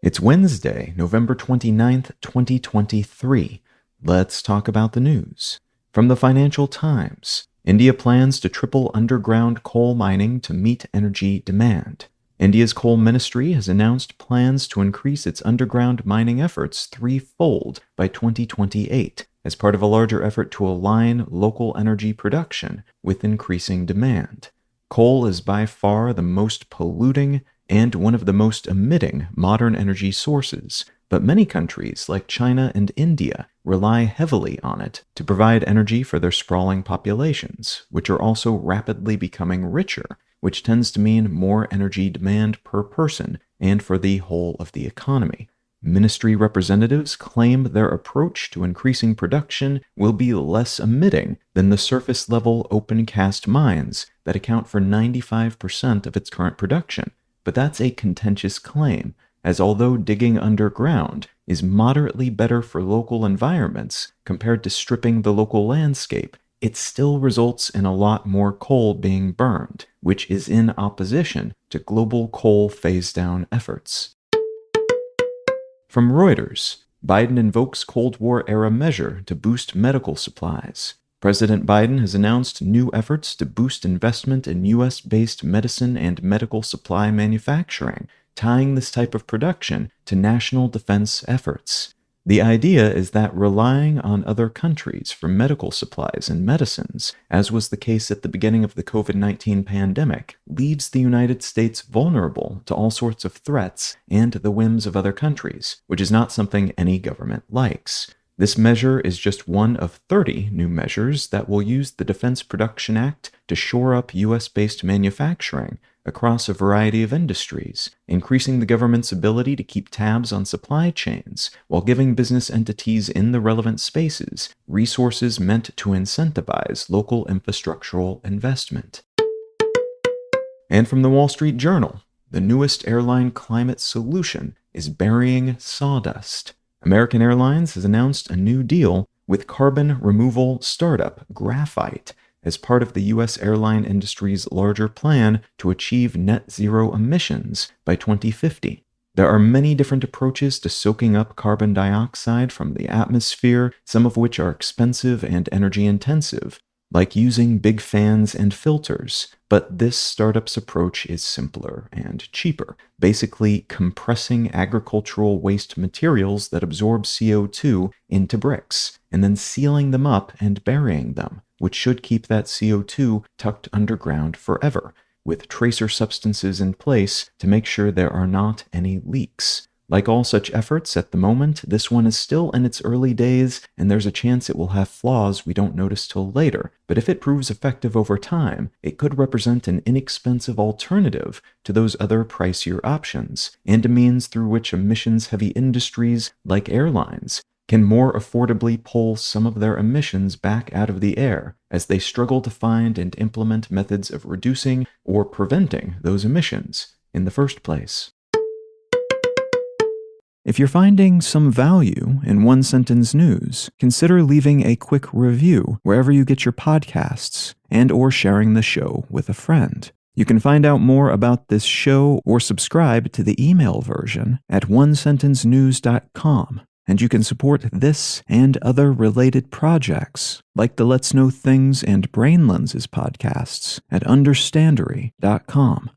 It's Wednesday, November 29th, 2023. Let's talk about the news. From the Financial Times, India plans to triple underground coal mining to meet energy demand. India's coal ministry has announced plans to increase its underground mining efforts threefold by 2028 as part of a larger effort to align local energy production with increasing demand. Coal is by far the most polluting and one of the most emitting modern energy sources, but many countries like China and India rely heavily on it to provide energy for their sprawling populations, which are also rapidly becoming richer, which tends to mean more energy demand per person and for the whole of the economy. Ministry representatives claim their approach to increasing production will be less emitting than the surface-level opencast mines that account for 95% of its current production. But that's a contentious claim, as although digging underground is moderately better for local environments compared to stripping the local landscape, it still results in a lot more coal being burned, which is in opposition to global coal phase-down efforts. From Reuters, Biden invokes Cold War-era measure to boost medical supplies. President Biden has announced new efforts to boost investment in U.S.-based medicine and medical supply manufacturing, tying this type of production to national defense efforts. The idea is that relying on other countries for medical supplies and medicines, as was the case at the beginning of the COVID-19 pandemic, leaves the United States vulnerable to all sorts of threats and the whims of other countries, which is not something any government likes. This measure is just one of 30 new measures that will use the Defense Production Act to shore up U.S.-based manufacturing across a variety of industries, increasing the government's ability to keep tabs on supply chains while giving business entities in the relevant spaces resources meant to incentivize local infrastructural investment. And from the Wall Street Journal, the newest airline climate solution is burying sawdust. American Airlines has announced a new deal with carbon removal startup Graphite as part of the U.S. airline industry's larger plan to achieve net zero emissions by 2050. There are many different approaches to soaking up carbon dioxide from the atmosphere, some of which are expensive and energy intensive, like using big fans and filters, but this startup's approach is simpler and cheaper, basically compressing agricultural waste materials that absorb CO2 into bricks, and then sealing them up and burying them, which should keep that CO2 tucked underground forever, with tracer substances in place to make sure there are not any leaks. Like all such efforts at the moment, this one is still in its early days, and there's a chance it will have flaws we don't notice till later. But if it proves effective over time, it could represent an inexpensive alternative to those other pricier options, and a means through which emissions-heavy industries, like airlines, can more affordably pull some of their emissions back out of the air as they struggle to find and implement methods of reducing or preventing those emissions in the first place. If you're finding some value in One Sentence News, consider leaving a quick review wherever you get your podcasts and/or sharing the show with a friend. You can find out more about this show or subscribe to the email version at onesentencenews.com. And you can support this and other related projects, like the Let's Know Things and Brain Lenses podcasts at understandery.com.